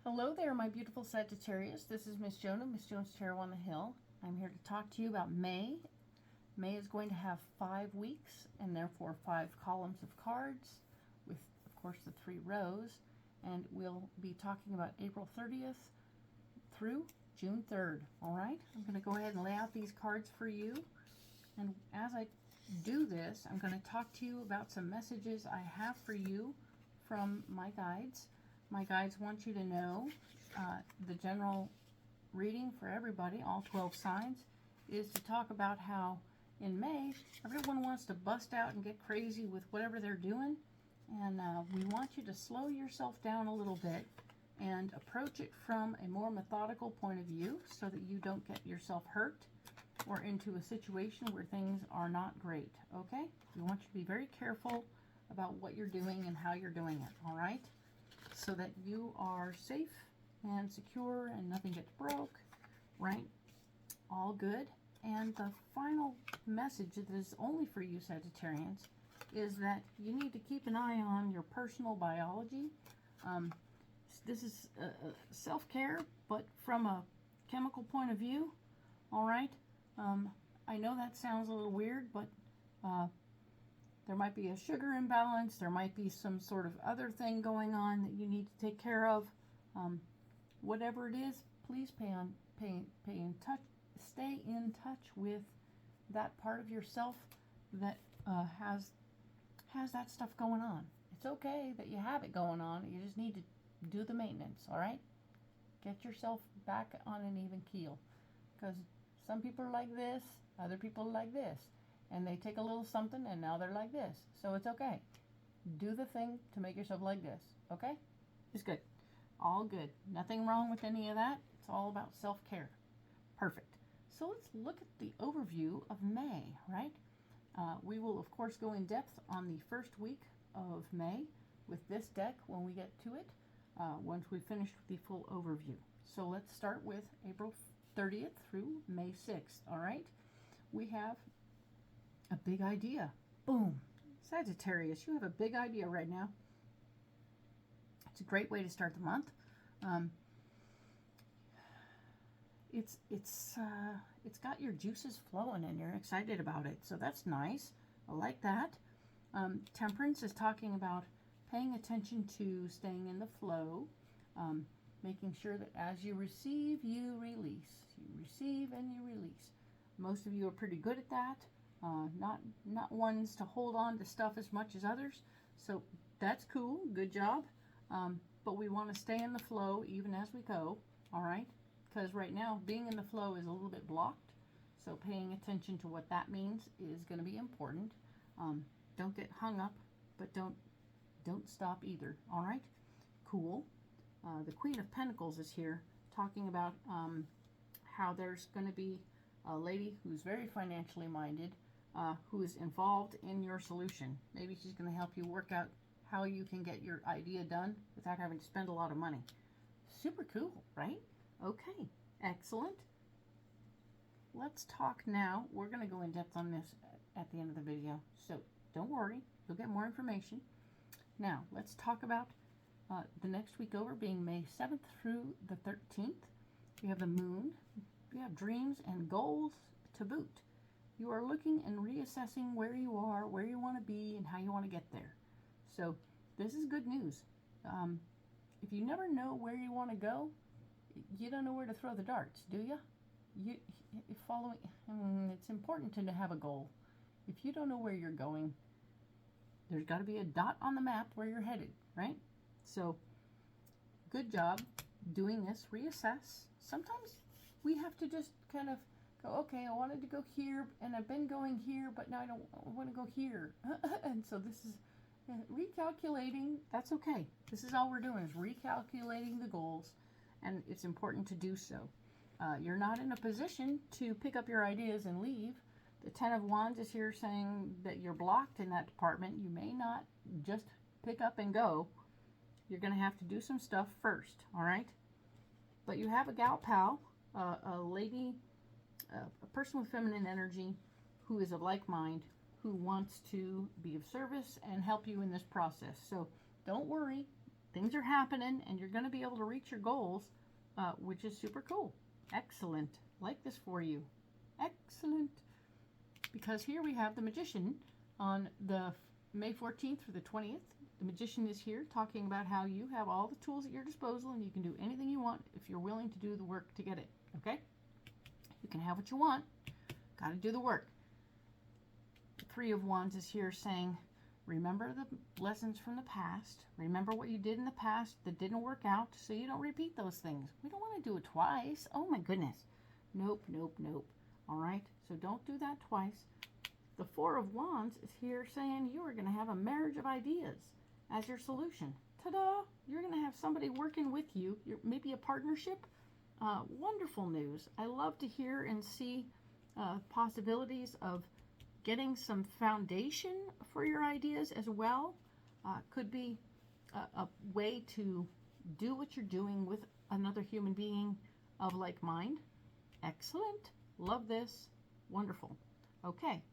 Hello there, my beautiful Sagittarius. This is Miss Joan of Miss Joan's Tarot on the Hill. I'm here to talk to you about May. May is going to have 5 weeks and therefore 5 columns of cards with, of course, the 3 rows. And we'll be talking about April 30th through June 3rd. All right, I'm going to go ahead and lay out these cards for you. And as I do this, I'm going to talk to you about some messages I have for you from my guides. My guides want you to know the general reading for everybody, all 12 signs, is to talk about how in May, everyone wants to bust out and get crazy with whatever they're doing. And we want you to slow yourself down a little bit and approach it from a more methodical point of view so that you don't get yourself hurt or into a situation where things are not great, okay? We want you to be very careful about what you're doing and how you're doing it, all right? So that you are safe and secure and nothing gets broke, right? All good. And the final message that is only for you Sagittarians is that you need to keep an eye on your personal biology. This is self-care, but from a chemical point of view, all right? I know that sounds a little weird, but there might be a sugar imbalance. There might be some sort of other thing going on that you need to take care of. Whatever it is, please stay in touch with that part of yourself that has that stuff going on. It's okay that you have it going on. You just need to do the maintenance, all right? Get yourself back on an even keel. Because some people are like this, other people are like this. And they take a little something and now they're like this. So it's okay. Do the thing to make yourself like this, okay? It's good. All good. Nothing wrong with any of that. It's all about self-care. Perfect. So let's look at the overview of May, right? We will, of course, go in depth on the first week of May with this deck when we get to it, once we've finished the full overview. So let's start with April 30th through May 6th, all right? We have a big idea. Boom. Sagittarius, you have a big idea right now. It's a great way to start the month. It's got your juices flowing and you're excited about it. So that's nice. I like that. Temperance is talking about paying attention to staying in the flow, making sure that as you receive, you release. You receive and you release. Most of you are pretty good at that. Not ones to hold on to stuff as much as others. So that's cool. Good job. But we want to stay in the flow even as we go. All right. Because right now being in the flow is a little bit blocked. So paying attention to what that means is going to be important. Don't get hung up, but don't stop either. All right. Cool. The Queen of Pentacles is here talking about how there's going to be a lady who's very financially minded, who is involved in your solution. Maybe she's going to help you work out how you can get your idea done without having to spend a lot of money. Super cool, right? Okay, excellent. Let's talk now. We're going to go in depth on this at the end of the video, so don't worry. You'll get more information. Now, let's talk about the next week over being May 7th through the 13th. We have the moon. You have dreams and goals to boot. You are looking and reassessing where you are, where you want to be, and how you want to get there. So this is good news. If you never know where you want to go, you don't know where to throw the darts, do you? It's important to have a goal. If you don't know where you're going, there's got to be a dot on the map where you're headed, right? So good job doing this. Reassess. Sometimes we have to just kind of go, okay, I wanted to go here and I've been going here, but now I want to go here. And so this is recalculating. That's okay. This is all we're doing is recalculating the goals, and it's important to do so. You're not in a position to pick up your ideas and leave. The Ten of Wands is here saying that you're blocked in that department. You may not just pick up and go. You're going to have to do some stuff first, all right? But you have a gal pal, a lady, a person with feminine energy who is of like mind, who wants to be of service and help you in this process. So don't worry. things are happening and you're going to be able to reach your goals, which is super cool. Excellent. Like this for you. Excellent. Because here we have the Magician on the May 14th through the 20th. The Magician is here talking about how you have all the tools at your disposal and you can do anything you want if you're willing to do the work to get it. Okay? You can have what you want. Got to do the work. The Three of Wands is here saying, remember the lessons from the past. Remember what you did in the past that didn't work out so you don't repeat those things. We don't want to do it twice. Oh my goodness. Nope, nope, nope. All right? So don't do that twice. The Four of Wands is here saying you are going to have a marriage of ideas as your solution. Ta-da! You're going to have somebody working with you. Maybe a partnership. Wonderful news. I love to hear and see possibilities of getting some foundation for your ideas as well. Could be a way to do what you're doing with another human being of like mind. Excellent. Love this. Wonderful. Okay.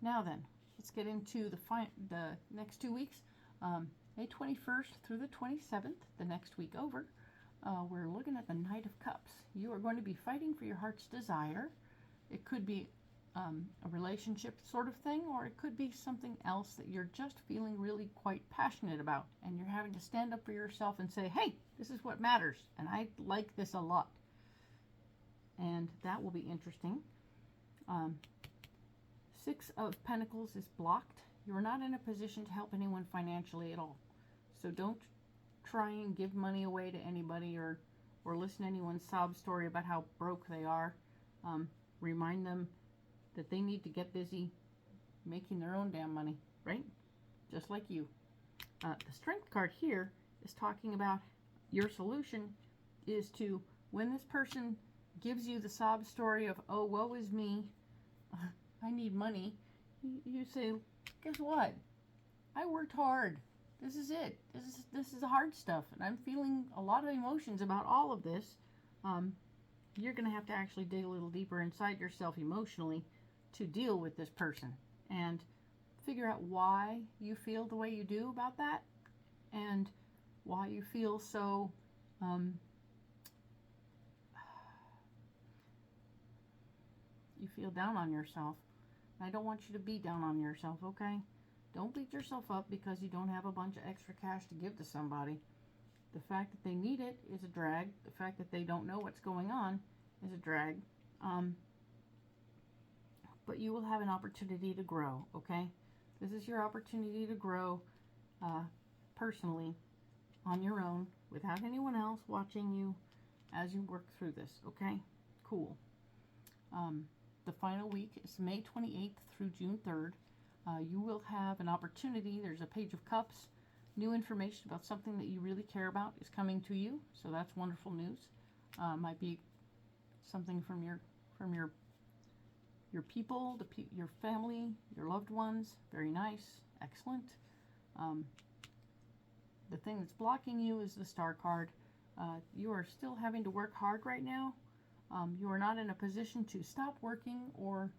Now then, let's get into the next 2 weeks. May 21st through the 27th, the next week over. We're looking at the Knight of Cups. You are going to be fighting for your heart's desire. It could be a relationship sort of thing, or it could be something else that you're just feeling really quite passionate about, and you're having to stand up for yourself and say, hey, this is what matters, and I like this a lot. And that will be interesting. Six of Pentacles is blocked. You're not in a position to help anyone financially at all. So don't try and give money away to anybody or listen to anyone's sob story about how broke they are. Remind them that they need to get busy making their own damn money, right? Just like you. The Strength card here is talking about your solution is to, when this person gives you the sob story of, oh, woe is me, I need money, you say, guess what? I worked hard. This is it. This is the hard stuff, and I'm feeling a lot of emotions about all of this. You're going to have to actually dig a little deeper inside yourself emotionally to deal with this person and figure out why you feel the way you do about that and why you feel so you feel down on yourself. I don't want you to be down on yourself, okay? Don't beat yourself up because you don't have a bunch of extra cash to give to somebody. The fact that they need it is a drag. The fact that they don't know what's going on is a drag. But you will have an opportunity to grow, okay? This is your opportunity to grow personally on your own without anyone else watching you as you work through this, okay? Cool. The final week is May 28th through June 3rd. You will have an opportunity. There's a Page of Cups. New information about something that you really care about is coming to you, so that's wonderful news. Might be something from your people, your family, your loved ones. Very nice, excellent. The thing that's blocking you is the Star card. You are still having to work hard right now. You are not in a position to stop working or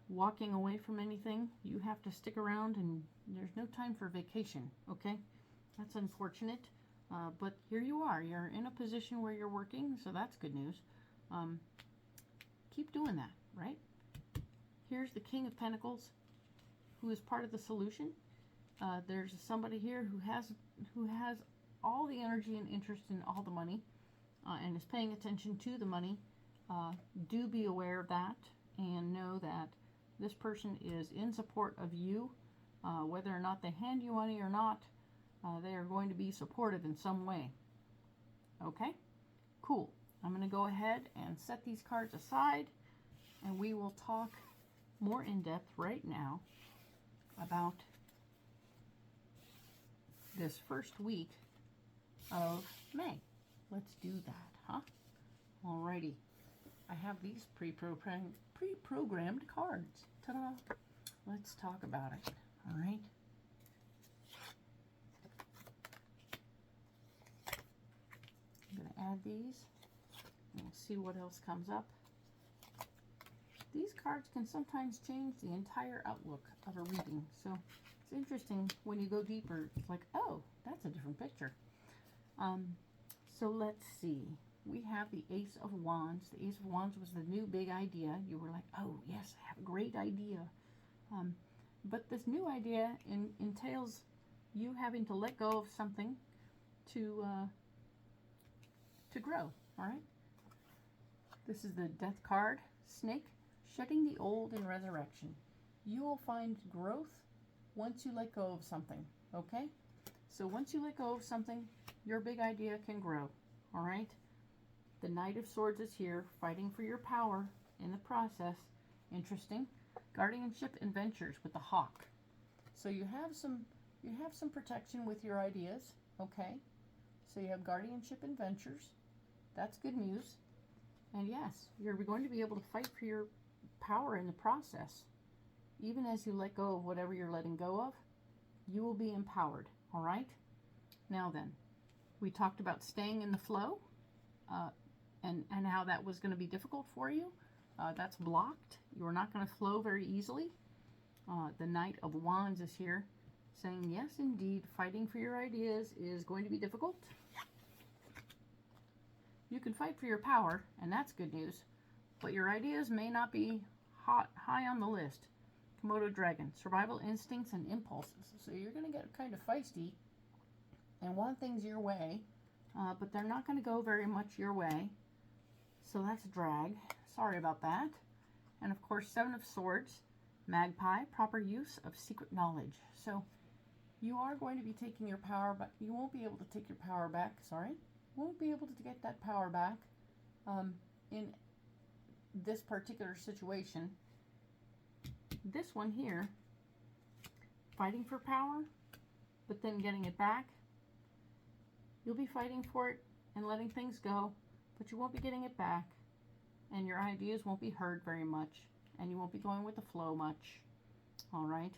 walking away from anything. You have to stick around, and there's no time for vacation, okay? That's unfortunate, but here you are. You're in a position where you're working, so that's good news. Keep doing that, right? Here's the King of Pentacles, who is part of the solution. There's somebody here who has all the energy and interest in all the money, and is paying attention to the money. Do be aware of that, and know that this person is in support of you, whether or not they hand you money or not. They are going to be supportive in some way. Okay? Cool. I'm going to go ahead and set these cards aside, and we will talk more in depth right now about this first week of May. Let's do that, huh? Alrighty. I have these pre-programmed cards. Ta-da! Let's talk about it. All right. I'm going to add these. And we'll see what else comes up. These cards can sometimes change the entire outlook of a reading. So it's interesting when you go deeper. It's like, oh, that's a different picture. So let's see. We have the Ace of Wands. The Ace of Wands was the new big idea. You were like, oh, yes, I have a great idea. But this new idea entails you having to let go of something to grow, all right? This is the Death card, Snake, shedding the old in resurrection. You will find growth once you let go of something, okay? So once you let go of something, your big idea can grow, all right? The Knight of Swords is here, fighting for your power in the process. Interesting. Guardianship and ventures with the Hawk. So you have some protection with your ideas, okay? So you have guardianship and ventures. That's good news. And yes, you're going to be able to fight for your power in the process. Even as you let go of whatever you're letting go of, you will be empowered, all right? Now then, we talked about staying in the flow and how that was going to be difficult for you. That's blocked. You're not going to flow very easily. The Knight of Wands is here saying, yes, indeed, fighting for your ideas is going to be difficult. You can fight for your power, and that's good news, but your ideas may not be high on the list. Komodo Dragon, survival instincts and impulses. So you're going to get kind of feisty and want things your way, but they're not going to go very much your way. So that's a drag. Sorry about that. And of course, Seven of Swords, Magpie, proper use of secret knowledge. So you are going to be taking your power, but you won't be able to take your power back. Sorry. Won't be able to get that power back in this particular situation. This one here, fighting for power, but then getting it back. You'll be fighting for it and letting things go, but you won't be getting it back. And your ideas won't be heard very much. And you won't be going with the flow much. All right.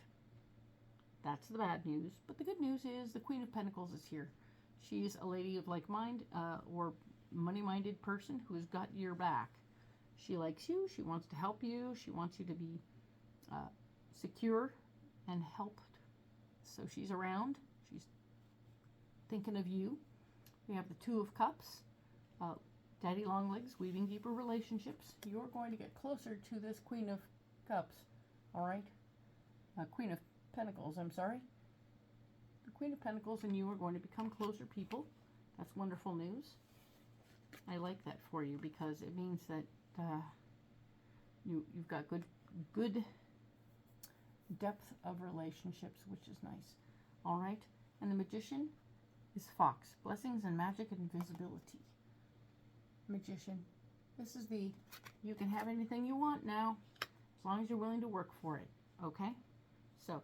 That's the bad news. But the good news is the Queen of Pentacles is here. She's a lady of like mind or money-minded person who has got your back. She likes you. She wants to help you. She wants you to be secure and helped. So she's around. She's thinking of you. We have the Two of Cups. Daddy Longlegs, weaving deeper relationships. You're going to get closer to this Queen of Cups. All right? Queen of Pentacles, I'm sorry. The Queen of Pentacles and you are going to become closer people. That's wonderful news. I like that for you because it means that you've got good depth of relationships, which is nice. All right? And the Magician is Fox. Blessings and magic and invisibility. Magician. This is the, you can have anything you want now, as long as you're willing to work for it. Okay? So,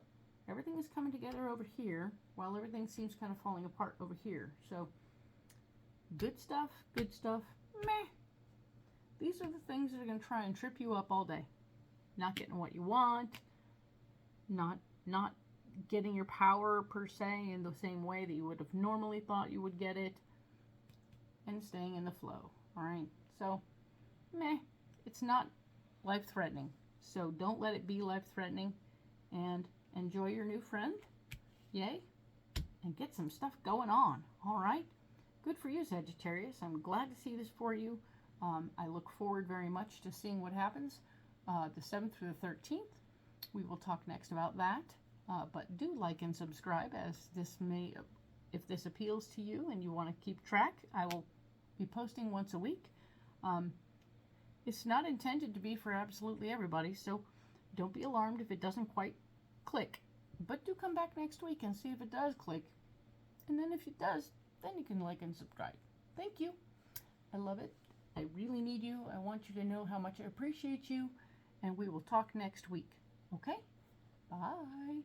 everything is coming together over here, while everything seems kind of falling apart over here. So, good stuff, meh. These are the things that are going to try and trip you up all day. Not getting what you want, not getting your power per se in the same way that you would have normally thought you would get it, and staying in the flow. All right, so meh, it's not life-threatening. So don't let it be life-threatening, and enjoy your new friend, yay, and get some stuff going on. All right, good for you, Sagittarius. I'm glad to see this for you. I look forward very much to seeing what happens the 7th through the 13th. We will talk next about that, but do like and subscribe, as this may, if this appeals to you and you want to keep track, I will be posting once a week. It's not intended to be for absolutely everybody, so don't be alarmed if it doesn't quite click. But do come back next week and see if it does click. And then if it does, then you can like and subscribe. Thank you. I love it. I really need you. I want you to know how much I appreciate you. And we will talk next week. Okay? Bye.